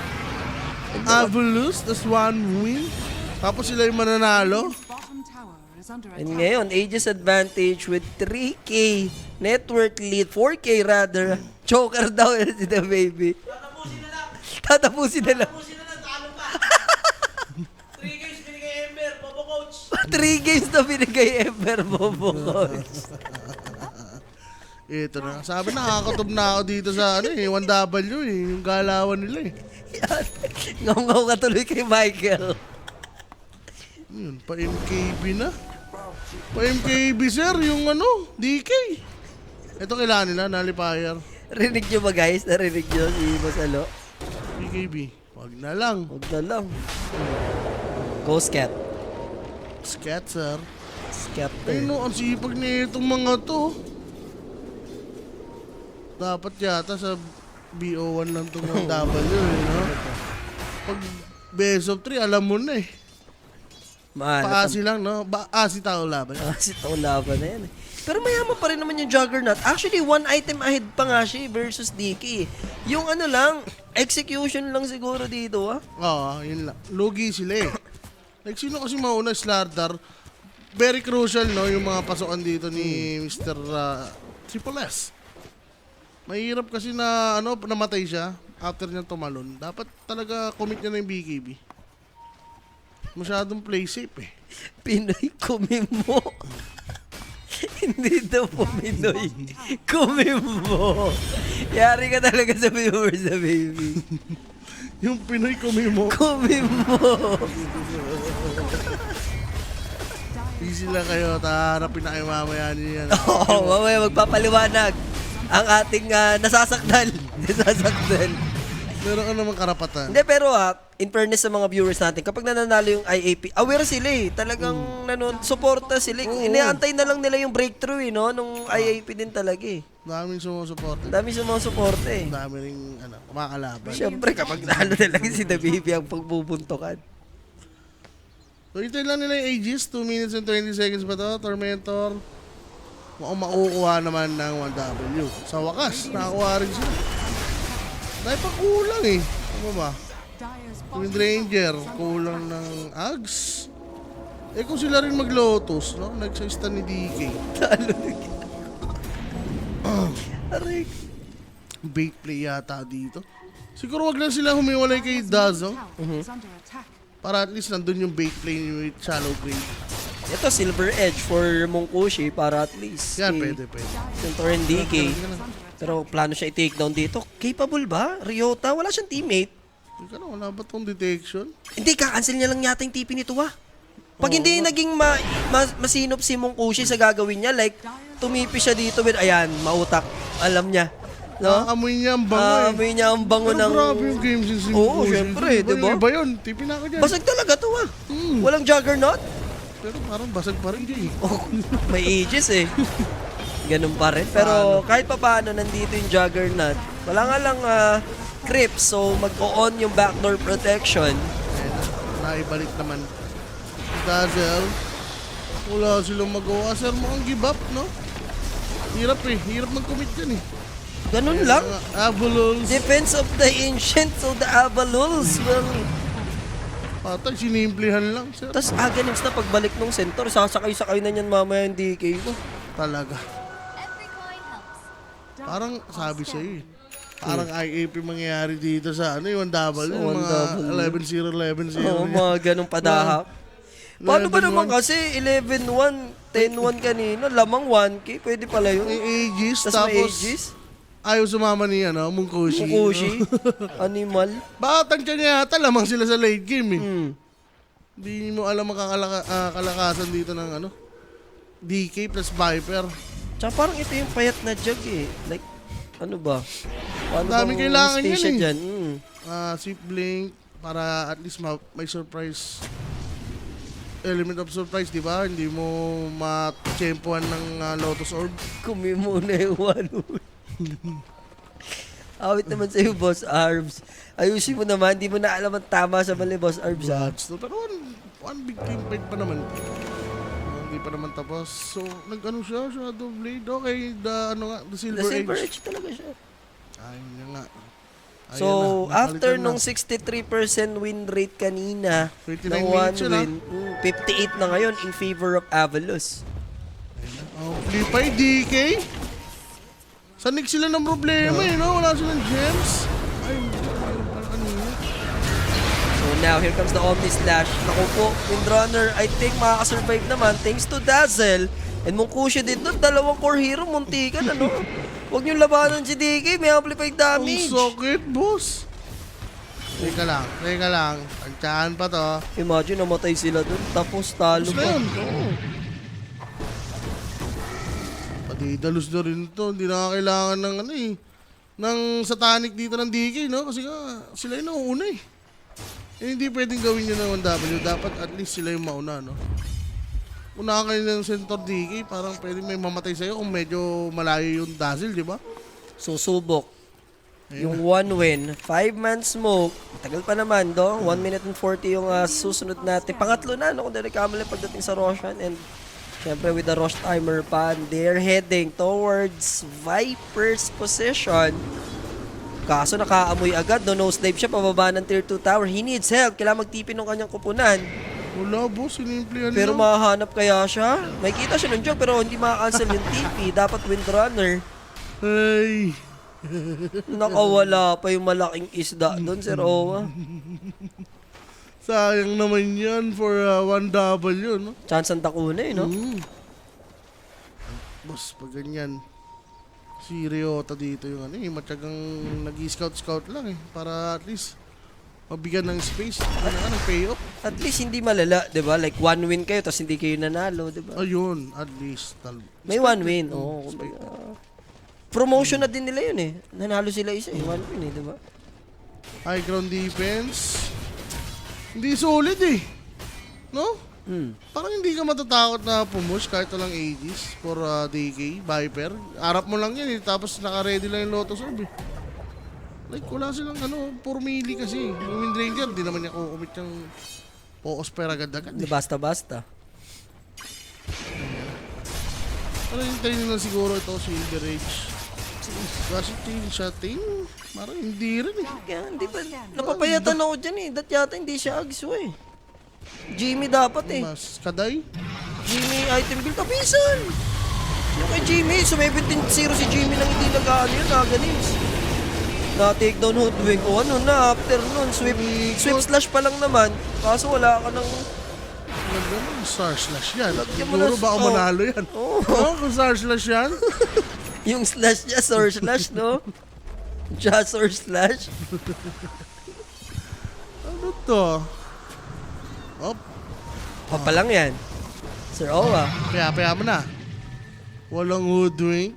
Avalus, tas 1 win. Tapos sila yung mananalo. Bottom tower is under And attack. ngayon, Aegis advantage with 3K network lead, 4K rather. Joker daw si The Baby. Tatapusin na lang. 3 games binigay Ember, Bobo Coach. 3 games na binigay Ember Bobo Coach. Ito na. Sabi nakakatob na ako dito sa 1W yung galawan nila Ngaw-ngaw ka tuloy kay Michael. Yun, pa MKB na. Pa MKB sir, yung DK. Ito kailangan nila, nullifier. Rinig nyo ba guys? Narinig nyo si Masalo? BKB. Wag na lang. Huwag na lang. Ghost Cat. Scat sir. Scat. Ay no, ang sipag na itong mga to. Dapat yata sa BO1 lang itong W no? Pag best of 3, alam mo na Paasi lang, no? Asi tao laban. Si taon laban na yan. Pero mayaman pa rin naman yung Juggernaut. Actually, 1 item ahead pa nga siya versus DK. Yung lang, execution lang siguro dito Oo, yun lang. Lugi sila Like, sino kasi mauna? Slardar. Very crucial, no? Yung mga pasokan dito ni Mr. Triple S. Mahirap kasi na, namatay siya after niya tumalon. Dapat talaga commit niya na yung BKB. Masyadong play safe Pinoy kumimo. Hindi daw po Pinoy. Kumimo. Yari ka talaga sa viewers na baby. Yung Pinoy kumimo. Kumimo. Easy lang kayo. Taharapin na kayo mamaya niyo yan. Oo, mamaya magpapaliwanag ang ating nasasakdal. Nasasakdal. Meron ka naman karapatan. Hindi, pero in fairness sa mga viewers natin, kapag nananalo yung IAP, aware sila Talagang suporta sila. Inaantay na lang nila yung breakthrough nung IAP din talaga Daming sumusuporta. Ang dami sumusuporta Ang dami rin, kumakalaban. Siyempre, kapag nalo na lang si The Baby ang pagbubuntokan. So, hintayin lang nila yung Aegis. 2 minutes and 20 seconds pa to. Tormentor. Mukhang makukuha naman ng 1W. Sa wakas, nakakuha rin sila. Dahil pa kulang Ano ba? Dire's Wind bottom Ranger, kulang ng Ags. Kung sila rin mag-Lotus, no? Nagsista ni DK. Talo na Aray. Bait play yata dito. Siguro wag lang sila humiwalay kay Dazo. tower is under attack. Para at least nandun yung bait play ni Shallow Grave. Ito, Silver Edge for Mongkushi para at least. Yan, si pwede. Centaur and DK. Pero plano siya i-take down dito. Capable ba? Ryota, wala siyang teammate. Teka na, wala ba tong detection? Hindi, kakancel niya lang yata yung TP nito Pag hindi naging masinop si Mongkushi sa gagawin niya, like, tumipi siya dito with, ayan, mautak. Alam niya. No? Amoy niya ang bango Amoy niya ang bango Pero ng... grabe yung game since Oo, syempre, diba? Iba yun, tipin na ako dyan. Basag talaga to Walang Juggernaut. Pero parang basag pa rin dyan Oh, may ages Ganun pa rin. Pero kahit pa paano, nandito yung Juggernaut. Wala nga lang creep, so mag-on yung backdoor protection. Naibalik naman. Dazzle. Wala silang magawa. Sir, mukhang give up, no? Hirap Hirap mag-commit yan Ganun lang. Avaluls. Defense of the Ancient, so the Avaluls will... Patay, sinimplihan lang, sir. Tapos Aghanim's na pagbalik ng Centaur, sasakay-sakay na niyan mamaya yung DK ko. Talaga. Every coin helps. Parang sabi sa'yo Parang IAP mangyayari dito sa yung 1W. Sa Yung mga 1W. 11-0, 11-0. Oo, mga ganong padahap. Paano ba 11-1? naman kasi 11-1, 10-1 kanina, lamang 1K, pwede pala yun. May Aegis, Tapos may tapos Aegis, ayaw sumama ni Mungkushi. Mukushi, Animal. Baka tansya niya yata, lamang sila sa late game Hindi mo alam ang kalakasan dito ng DK plus Viper. Tsaka parang ito yung payat na jug Like, ano ba? Paano Daming bang kailangan stay yan siya dyan? Sweep Blink para at least may surprise. Element of surprise, di ba? Hindi mo ma-champuan ng Lotus Orb. Kumi muna yung one. Awit naman sa'yo, Boss Arms. Ayusin mo naman, di mo na alam ang tama sa mali, Boss Arms. That's true. Pero one big team fight pa naman. Hindi pa naman tapos. So, siya, Shadow Blade. Okay, the Silver The Silver Edge. Edge talaga siya. Ayun niya nga. So, Ayan na, after napalitan nung na. 63% win rate kanina, 29 ng minutes 1 yun, win, 58 na ngayon in favor of Avalos. Oh, Flipay, DK. Sanig sila ng problema eh, no? Wala silang gems. Ay, mayroon pala kanina. So now, here comes the Omni Slash. Naku po, Windrunner, I think makakasurvive naman thanks to Dazzle. And Mungkusya din doon, dalawang core hero, muntikan, ano? Huwag niyong labanan si DK, may amplified Ang damage. sakit, boss. Teka lang. Tantsahan pa to. Imagine, namatay sila doon, tapos talo Tapos na pa. yun. Oo. Padidalus na rin to. Hindi na kailangan ng ano eh. Ng satanic dito ng DK, no? Kasi nga, sila yung nauuna eh. Hindi pwedeng gawin yun ng 1W. Dapat at least sila yung mauna, no? Unahan kayo ng Centaur DK, parang pwede may mamatay sa'yo kung medyo malayo yung Dazzle, di ba? Susubok. Yung 1 win, 5-man smoke. Tagal pa naman, do. 1 minute and 40 yung susunod natin. Pangatlo na, no? Kung di kamali pagdating sa Roshan. And syempre with the Rosh timer pa, they're heading towards Viper's position. Kaso nakaamoy agad, no? Nosedive siya, pababa ng tier 2 tower. He needs help. Kailangan magtipin ng kanyang kupunan. Wala, boss. Sinimplihan Pero lang. mahahanap kaya siya? May kita siya ng joke pero hindi maka-cancel yung TP. Dapat Windrunner. Hey. Nakawala pa yung malaking isda doon, Sir Owa. Sayang naman yan for 1W, no? Chance ang takuna eh, no? Boss, pag ganyan, si Ryota dito yung ano eh, matyagang nag-scout-scout lang eh, para at least mabigyan ng space, ng payoff. At least hindi malala, di ba? Like, 1 win kayo, tapos hindi kayo nanalo, di ba? Ayun, at least. May 1 win, oo. Promotion na din nila yun eh. Nanalo sila isa eh, 1 win eh, di ba? High ground defense. Hindi solid eh. No? Parang hindi ka matatakot na pumush kahit walang Aegis for DK, Viper. Harap mo lang yan eh, tapos naka-ready lang yung Lotus Orb eh. Like, wala silang puro melee kasi. Yung Wind Ranger, di naman niya kukumit yung Focus Spire agad-agad. Di basta-basta. Pero hintayin nila siguro ito, Silver Age. Kasi shotting, parang hindi rin eh. Kaya hindi pa, napapayatan ako dyan eh. Dat yata hindi siya agso eh. Jimmy dapat eh. Mas kaday. Jimmy item build, tapisan! Yung kay Jimmy, sumebintin 0 si Jimmy nang hindi nag-ano yun, aganis. Na-take down Hoodwink. O ano na, after nun, sweep slash pa lang naman. Kaso wala ka ng... Nagano, Star Slash yan. Lagyan mo Siguro na- baka oh. manalo yan. Oo. No? Kung Star Slash yan. Yung slash niya, Sor slash, no? Just or slash. Ano to? Op, O pa lang yan. Sir Owa. paya mo na. Walang Hoodwink.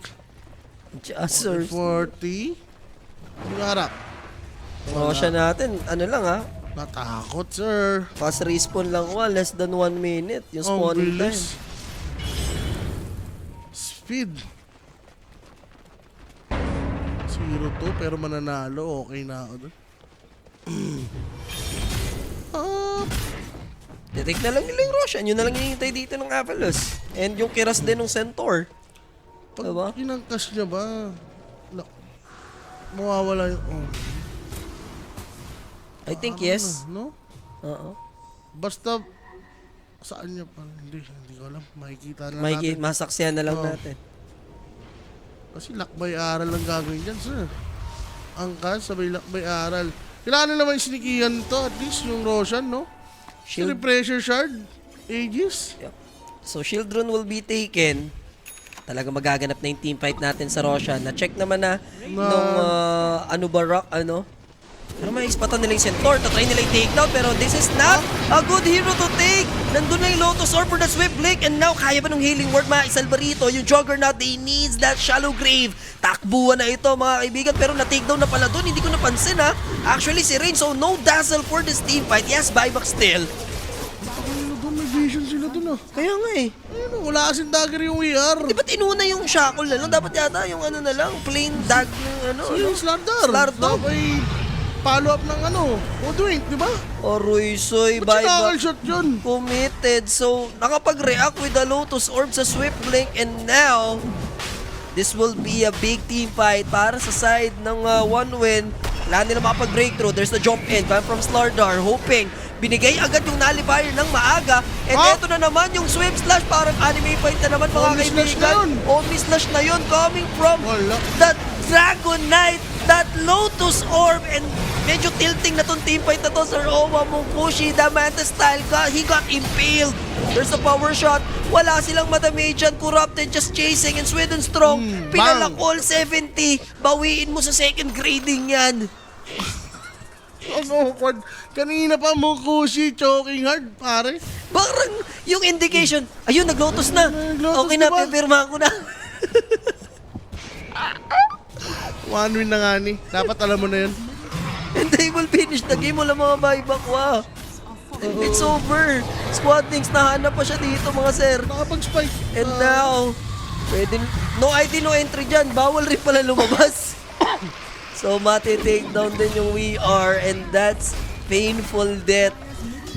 Just or... 40. Yung harap. Roshan natin, ano lang ha? Natakot, sir. Fast respawn lang less than 1 minute. Yung Ang spawning time. bilis. Speed. 0-2 pero mananalo. Okay na ako doon. Detect na lang nila yung Roshan. Yun na lang hinihintay dito ng Avalos. And yung kiras din ng Centaur. Pag Diba? kinangkas niya ba, mawawala yung... Oh, I think yes. no? Oo. Basta, saan niya pa? Hindi ko alam. Makikita na natin. Masaksihan na lang Oo. natin. Kasi lakbay aral lang gagawin dyan, sir. Angkas, sabay lakbay aral. Kailangan naman yung sinikihan to, at least yung Roshan, no? Shield. Pressure shard, Aegis. So, Shield Rune will be taken. Talaga magaganap na yung team fight natin sa Roshan. Na-check naman na nung Barak, Pero may ispatan nila yung Centaur. Tatry nila yung takedown. Pero this is not a good hero to take. Nandun na yung Lotus Orb for the Swift Blink. And now, kaya ba ng Healing Word maisalba rito? Yung Juggernaut, they needs that Shallow Grave. Takbuhan na ito, mga kaibigan. Pero na-takedown na pala dun. Hindi ko napansin, ha? Actually, si Rain. So, no Dazzle for this team fight. Yes, buyback still. Ano doon? May vision sila doon, ah. Kaya nga eh. Ayun, wala kasing dagger yung VR. Di ba't inuna yung shackle na lang? Dapat yata yung na lang, plain dag ng So, yung Slardar. Slardar. Sabay follow up ng Hoodwink, di ba? O Ruisoy, Ba't sinakal buyback shot yun? committed. So, nakapag-react with the Lotus Orb sa Swift Blink and now, this will be a big team fight para sa side ng one win. Kailangan nila makapag-breakthrough. There's the jump in. Coming from Slardar. Hoping. Binigay agad yung nullifier ng maaga. And eto na naman yung sweep slash. Parang anime fight na naman mga Omni-slash na kaibigan. yun. Omni-slash na yun. Coming from Wala. that Dragon Knight. That Lotus Orb. And medyo tilting na tong team fight na to. Sir Owa Mungkushi. Damante style. He got impaled. There's a power shot. Wala silang madamage dyan. Corrupted just chasing. And Sweden Strong. Pinalak all 70. Bawiin mo sa second grading yan. Ano, kanina pa mo kushi, choking hard, pare. Parang yung indication, ayun, naglotos na. Naglotos Okay na na, ba? pipirmahan ko na. 1 win na nga ni. Dapat alam mo na yun. And they will finish the game. Wala mga buyback, wow. It's over. Squad Things, nahanap pa siya dito, mga sir. Nakapag-spike. And now, pwede, no ID, no entry dyan. Bawal rin pala lumabas. So, mati-take down din yung WeAre, and that's painful death.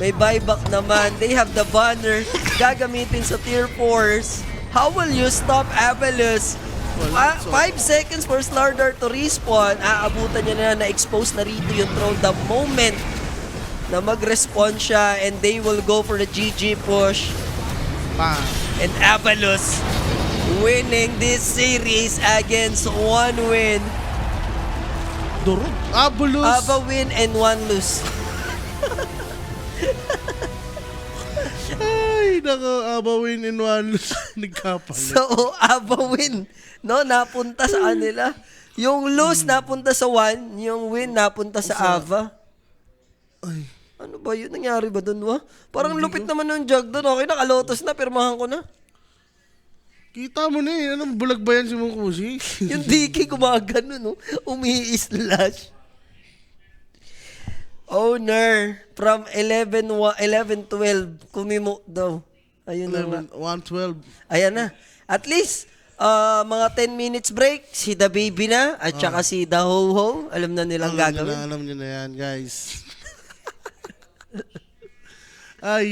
May buyback naman. They have the banner. Gagamitin sa tier 4s. How will you stop Avalus? 5 seconds for Slardar to respawn. Aabutan niya na na-expose na rito yung throw the moment na mag-respawn siya, and they will go for the GG push. Pa. And Avalus winning this series against 1 win. Durog. Abulus. Ava win and 1 lose. Ay, nako. Aba win in 1 lose. Nagkapalit. So, Ava win. No, napunta sa kanila. Yung lose napunta sa 1, yung win napunta sa Ava. Ay. Ano ba yun? Nangyari ba dun, wa? Parang lupit naman yung jug dun. Okay, nakalotos na. Pirmahan ko na. Kita mo na eh. Ano, bulag ba yan si Mungkushi? Yung DK gumagano, no? Umi-slash. Owner from 11-12. Kumimo daw. Ayun na nga. 112. Ayan na. At least, mga 10 minutes break, si The Baby na, at saka si The Ho-Ho, alam na nilang gagawin. Alam nyo na yan, guys. Ay,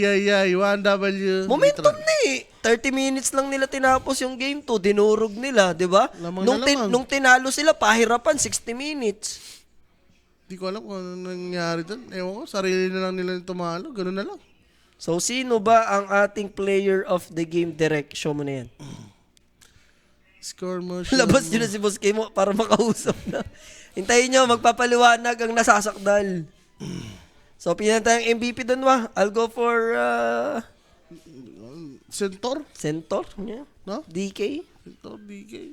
1W. Momentum na eh. 30 minutes lang nila tinapos yung game 2, dinurog nila, di ba? Lamang na lamang. Nung tinalo sila, pahirapan, 60 minutes. Hindi ko alam kung ano nangyari doon. Ewan ko, sarili na lang nila tumalo. Ganun na lang. So, sino ba ang ating player of the game direct? Show mo na yan. Score motion. Labas nyo na si Boss K mo para makausap na. Hintayin nyo, magpapaliwanag ang nasasakdal. So, pinanta yung MVP doon, wa? I'll go for Centaur? Centaur. Yeah. No? DK. Centaur, DK.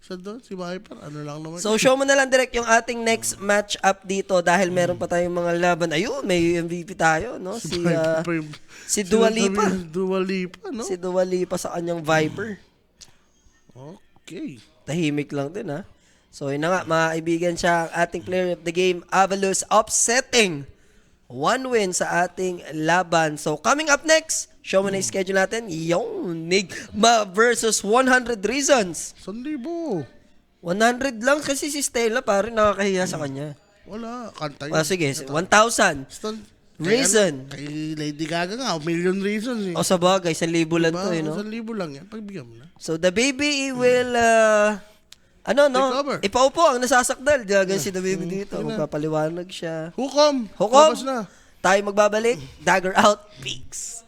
Siya doon, si Viper. Ano lang naman. So, show mo na lang direct yung ating next match up dito dahil meron pa tayong mga laban. Ayun, may MVP tayo, no? Si Dua Lipa. Dua Lipa, no? Si Dua Lipa sa kanyang Viper. Okay. Tahimik lang din, ha? So, yun na nga, mga kaibigan, siya ang ating player of the game, Avalus, upsetting 1 win sa ating laban. So, coming up next, show mo na yung schedule natin, yung Nigma versus 100 Reasons. 1,000. 100 lang kasi si Stella, pare, nakakahiya sa kanya. Wala, kanta yun. Sige, 1,000. Reason. Kay Lady Gaga nga, 1,000,000 reasons eh. O sa bagay, 1,000 lang to, no? 1,000 lang yan, pagbigyan mo na. So, The Baby will, Recover. ipaupo ang nasasakdal. Diyan si The Baby dito. Magpapaliwanag siya. Hukom! Hukom! Tapos na. Tayo magbabalik. Dagger out. Peace.